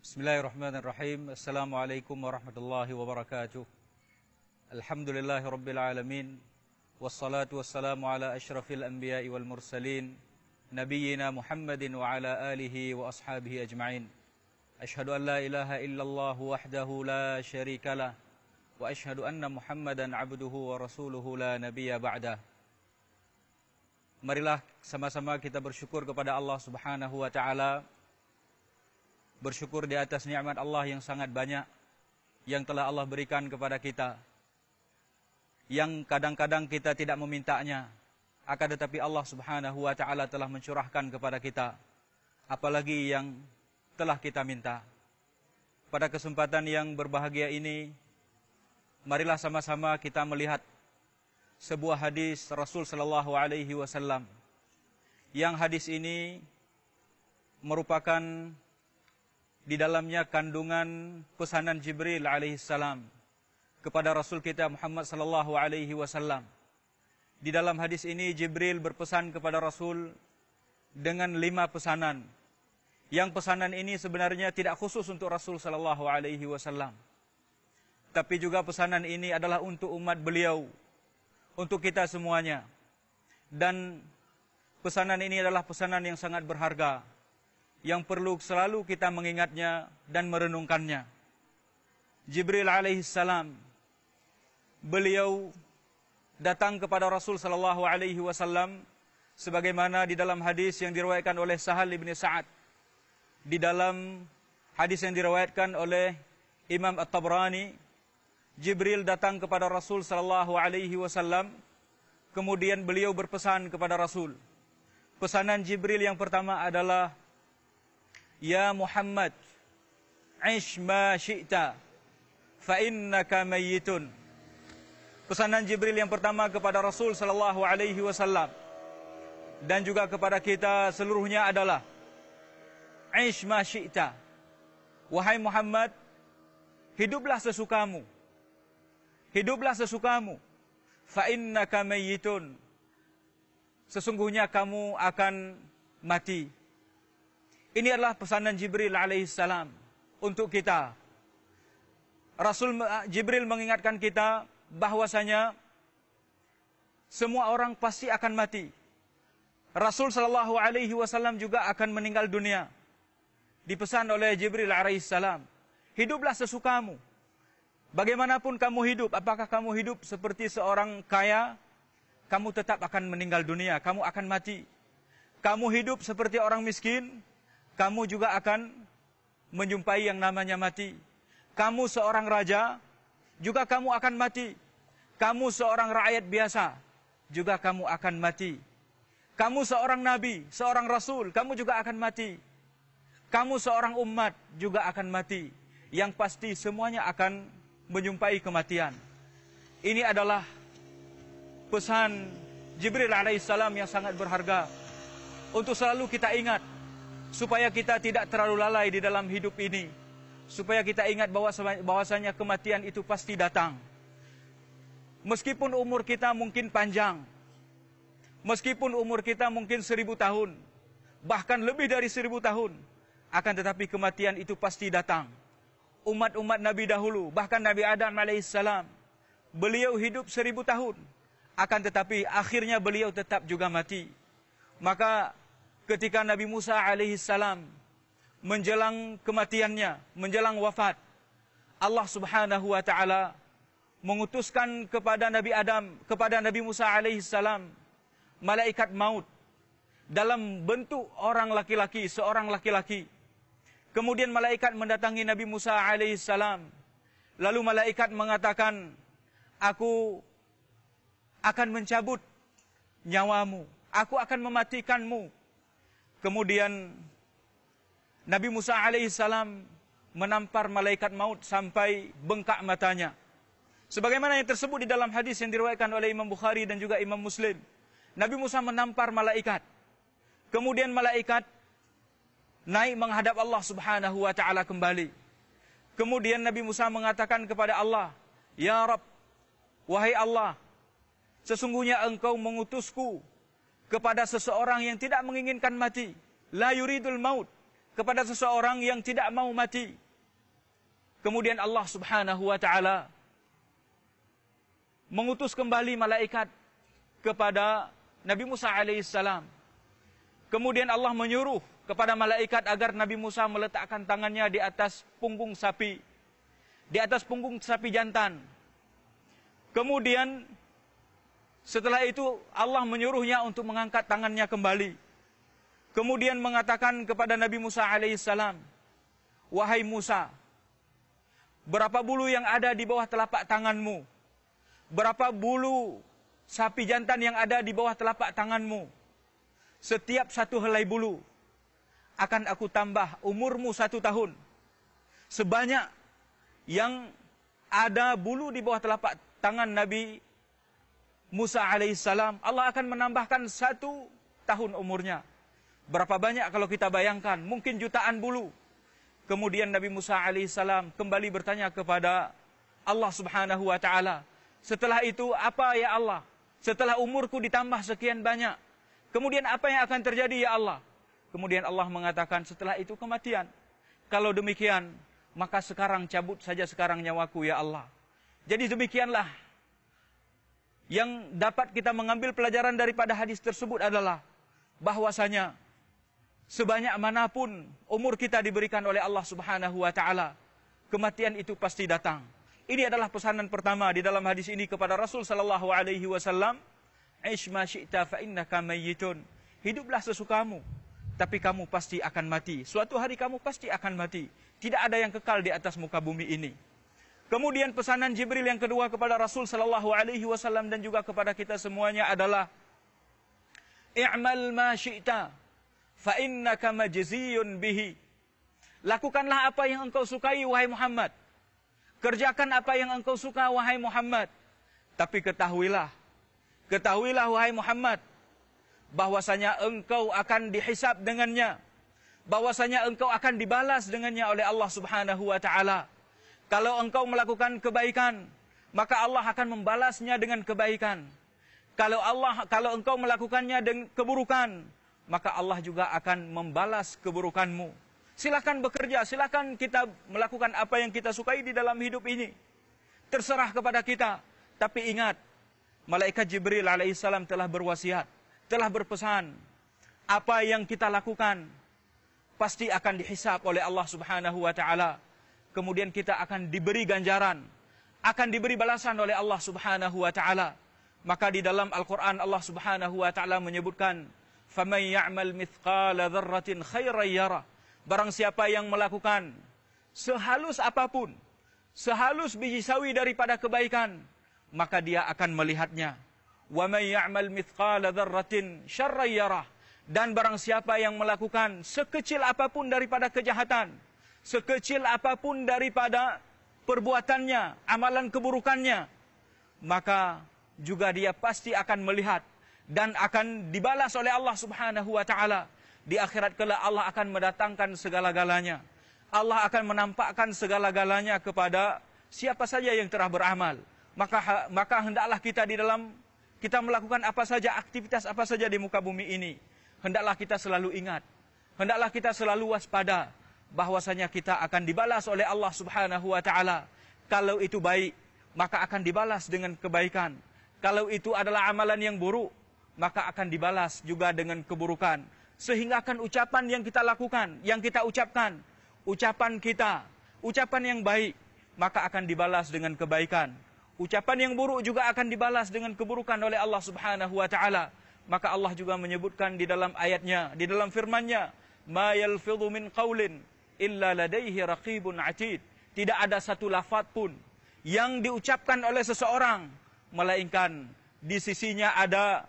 Bismillahirrahmanirrahim. Assalamualaikum warahmatullahi wabarakatuh. Alhamdulillahi rabbil alamin. Wassalatu wassalamu ala ashrafil anbiya'i wal mursalin, nabiyyina Muhammadin wa ala alihi wa ashabihi ajma'in. Ashhadu an la ilaha illallah wahdahu la syarikalah, wa ashhadu anna Muhammadan abduhu wa rasuluhu la nabiyya ba'dah. Marilah sama-sama kita bersyukur kepada Allah Subhanahu wa taala. Bersyukur di atas nikmat Allah yang sangat banyak yang telah Allah berikan kepada kita, yang kadang-kadang kita tidak memintanya, akan tetapi Allah Subhanahu wa taala telah mencurahkan kepada kita, apalagi yang telah kita minta. Pada kesempatan yang berbahagia ini, marilah sama-sama kita melihat sebuah hadis Rasul sallallahu alaihi wasallam, yang hadis ini merupakan di dalamnya kandungan pesanan Jibril alaihissalam kepada Rasul kita Muhammad sallallahu alaihi wasallam. Di dalam hadis ini Jibril berpesan kepada Rasul dengan 5 pesanan. Yang pesanan ini sebenarnya tidak khusus untuk Rasul sallallahu alaihi wasallam, tapi juga pesanan ini adalah untuk umat beliau, untuk kita semuanya. Dan pesanan ini adalah pesanan yang sangat berharga, yang perlu selalu kita mengingatnya dan merenungkannya. Jibril alaihissalam, beliau datang kepada Rasul sallallahu alaihi wasallam sebagaimana di dalam hadis yang diriwayatkan oleh Sahal bin Sa'ad, di dalam hadis yang diriwayatkan oleh Imam At-Tabrani. Jibril datang kepada Rasul sallallahu alaihi wasallam, kemudian beliau berpesan kepada Rasul. Pesanan Jibril yang pertama adalah, Ya Muhammad, ish ma syi'ta, fa innaka mayyitun. Pesanan Jibril yang pertama kepada Rasul sallallahu alaihi wasallam dan juga kepada kita seluruhnya adalah, ish ma syi'ta. Wahai Muhammad, hiduplah sesukamu. Hiduplah sesukamu. Fa innaka mayyitun. Sesungguhnya kamu akan mati. Ini adalah pesanan Jibril alaihissalam untuk kita. Jibril mengingatkan kita bahwasanya semua orang pasti akan mati. Rasul sallallahu alaihi wasallam juga akan meninggal dunia. Dipesan oleh Jibril alaihissalam, hiduplah sesukamu. Bagaimanapun kamu hidup, apakah kamu hidup seperti seorang kaya, kamu tetap akan meninggal dunia, kamu akan mati. Kamu hidup seperti orang miskin, kamu juga akan menjumpai yang namanya mati. Kamu seorang raja, juga kamu akan mati. Kamu seorang rakyat biasa, juga kamu akan mati. Kamu seorang nabi, seorang rasul, kamu juga akan mati. Kamu seorang umat, juga akan mati. Yang pasti semuanya akan menjumpai kematian. Ini adalah pesan Jibril alaihissalam yang sangat berharga untuk selalu kita ingat, supaya kita tidak terlalu lalai di dalam hidup ini, supaya kita ingat bahwasanya kematian itu pasti datang. Meskipun umur kita mungkin panjang, meskipun umur kita mungkin 1000 tahun, bahkan lebih dari 1000 tahun, akan tetapi kematian itu pasti datang. Umat-umat Nabi dahulu, bahkan Nabi Adam alaihissalam, beliau hidup 1000 tahun, akan tetapi akhirnya beliau tetap juga mati. Maka ketika Nabi Musa alaihissalam menjelang kematiannya, menjelang wafat, Allah Subhanahu wa taala mengutuskan kepada Nabi Adam, kepada Nabi Musa alaihissalam, malaikat maut dalam bentuk orang laki-laki, seorang laki-laki. Kemudian malaikat mendatangi Nabi Musa alaihissalam. Lalu malaikat mengatakan, aku akan mencabut nyawamu, aku akan mematikanmu. Kemudian Nabi Musa alaihissalam menampar malaikat maut sampai bengkak matanya. Sebagaimana yang tersebut di dalam hadis yang diriwayatkan oleh Imam Bukhari dan juga Imam Muslim. Nabi Musa menampar malaikat. Kemudian malaikat naik menghadap Allah Subhanahu wa taala kembali. Kemudian Nabi Musa mengatakan kepada Allah, Ya Rabb, wahai Allah, sesungguhnya engkau mengutusku kepada seseorang yang tidak menginginkan mati. La yuridul maut. kepada seseorang yang tidak mau mati. Kemudian Allah Subhanahu wa taala mengutus kembali malaikat kepada Nabi Musa alaihissalam. Kemudian Allah menyuruh kepada malaikat agar Nabi Musa meletakkan tangannya di atas punggung sapi, di atas punggung sapi jantan. Kemudian setelah itu Allah menyuruhnya untuk mengangkat tangannya kembali. Kemudian mengatakan kepada Nabi Musa alaihissalam, "Wahai Musa, berapa bulu yang ada di bawah telapak tanganmu? Berapa bulu sapi jantan yang ada di bawah telapak tanganmu? Setiap satu helai bulu akan aku tambah umurmu 1 tahun. Sebanyak yang ada bulu di bawah telapak tangan Nabi Musa alaihissalam, Allah akan menambahkan 1 tahun umurnya." Berapa banyak kalau kita bayangkan, mungkin jutaan bulu. Kemudian Nabi Musa alaihissalam kembali bertanya kepada Allah Subhanahu wa taala, "Setelah itu apa ya Allah? Setelah umurku ditambah sekian banyak, kemudian apa yang akan terjadi ya Allah?" Kemudian Allah mengatakan, "Setelah itu kematian. Kalau demikian, maka sekarang cabut saja sekarang nyawaku ya Allah." Jadi demikianlah yang dapat kita mengambil pelajaran daripada hadis tersebut adalah bahwasanya sebanyak manapun umur kita diberikan oleh Allah Subhanahu wa taala, kematian itu pasti datang. Ini adalah pesanan pertama di dalam hadis ini kepada Rasul sallallahu alaihi wasallam, "Ish ma syi'ta fa innaka mayyitun." Hiduplah sesukamu, tapi kamu pasti akan mati. Suatu hari kamu pasti akan mati. Tidak ada yang kekal di atas muka bumi ini. Kemudian pesanan Jibril yang kedua kepada Rasul sallallahu alaihi wasallam dan juga kepada kita semuanya adalah, "I'mal ma syi'ta fa innaka majziyun bihi." Lakukanlah apa yang engkau sukai wahai Muhammad. Kerjakan apa yang engkau suka wahai Muhammad. Tapi ketahuilah wahai Muhammad, bahwasanya engkau akan dihisab dengannya, bahwasanya engkau akan dibalas dengannya oleh Allah Subhanahu wa taala. Kalau engkau melakukan kebaikan, maka Allah akan membalasnya dengan kebaikan. Kalau engkau melakukannya dengan keburukan, maka Allah juga akan membalas keburukanmu. Silakan bekerja, silakan kita melakukan apa yang kita sukai di dalam hidup ini. Terserah kepada kita. Tapi ingat, malaikat Jibril alaihissalam telah berwasiat, telah berpesan, apa yang kita lakukan pasti akan dihisab oleh Allah Subhanahu wa taala. Kemudian kita akan diberi ganjaran, akan diberi balasan oleh Allah Subhanahu wa taala. Maka di dalam Al-Qur'an Allah Subhanahu wa taala menyebutkan, "Faman ya'mal mithqala dzarratin khairan yarah." Barang siapa yang melakukan sehalus apapun, sehalus biji sawi daripada kebaikan, maka dia akan melihatnya. "Wa man ya'mal mithqala dzarratin syarran yarah." Dan barang siapa yang melakukan sekecil apapun daripada kejahatan, sekecil apapun daripada perbuatannya, amalan keburukannya, maka juga dia pasti akan melihat dan akan dibalas oleh Allah Subhanahu wa taala. Di akhirat kelak Allah akan mendatangkan segala-galanya. Allah akan menampakkan segala-galanya kepada siapa saja yang telah beramal. Maka hendaklah kita kita melakukan apa saja, aktivitas apa saja di muka bumi ini, hendaklah kita selalu ingat, hendaklah kita selalu waspada bahwasanya kita akan dibalas oleh Allah Subhanahu wa taala. Kalau itu baik, maka akan dibalas dengan kebaikan. Kalau itu adalah amalan yang buruk, maka akan dibalas juga dengan keburukan. Sehingga akan ucapan yang kita lakukan, yang kita ucapkan, ucapan yang baik, maka akan dibalas dengan kebaikan. Ucapan yang buruk juga akan dibalas dengan keburukan oleh Allah Subhanahu wa taala. Maka Allah juga menyebutkan di dalam ayatnya, di dalam firman-Nya, "Ma yalfidhu min qaulin illa ladaihi raqibun atid." Tidak ada satu lafaz pun yang diucapkan oleh seseorang, melainkan di sisinya ada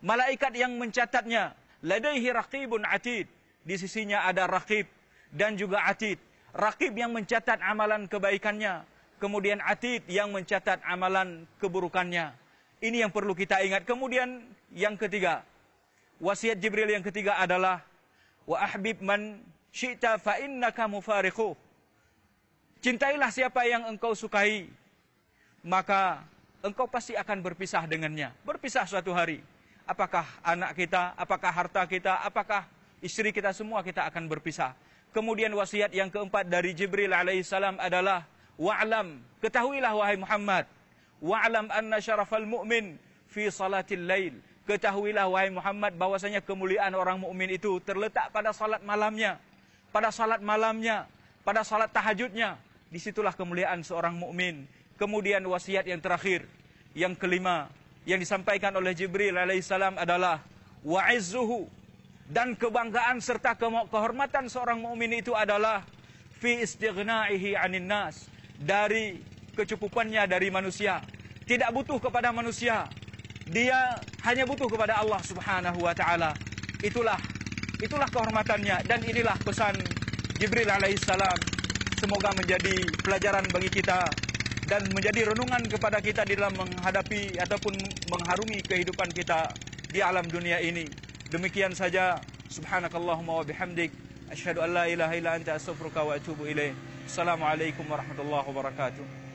malaikat yang mencatatnya. Ladaihi raqibun atid. Di sisinya ada raqib dan juga atid. Raqib yang mencatat amalan kebaikannya, kemudian atid yang mencatat amalan keburukannya. Ini yang perlu kita ingat. Kemudian yang ketiga, wasiat Jibril yang ketiga adalah, "Wa ahbib man syi'ta fa innaka mufariquh." Cintailah siapa yang engkau sukai, maka engkau pasti akan berpisah dengannya. Berpisah suatu hari. Apakah anak kita, apakah harta kita, apakah istri kita, semua kita akan berpisah. Kemudian wasiat yang keempat dari Jibril alaihissalam adalah wa'lam, ketahuilah wahai Muhammad, wa'lam anna syarafal mu'min fi salatil lail. Ketahuilah wahai Muhammad bahwasanya kemuliaan orang mukmin itu terletak pada salat malamnya, pada salat malamnya, pada salat tahajudnya. Disitulah kemuliaan seorang mukmin. Kemudian wasiat yang terakhir, yang kelima, yang disampaikan oleh Jibril alaihissalam adalah wa'izzuhu, dan kebanggaan serta kehormatan seorang mukmin itu adalah fi istighnaihi 'anin nas, dari kecukupannya dari manusia. Tidak butuh kepada manusia. Dia hanya butuh kepada Allah Subhanahu wa taala. Itulah kehormatannya, dan inilah pesan Jibril alaihissalam. Semoga menjadi pelajaran bagi kita dan menjadi renungan kepada kita di dalam menghadapi ataupun mengharumi kehidupan kita di alam dunia ini. Demikian saja. Subhanakallahumma wa bihamdik, asyhadu an la ilaha illa anta astaghfiruka wa atubu ilaik. Assalamualaikum warahmatullahi wabarakatuh.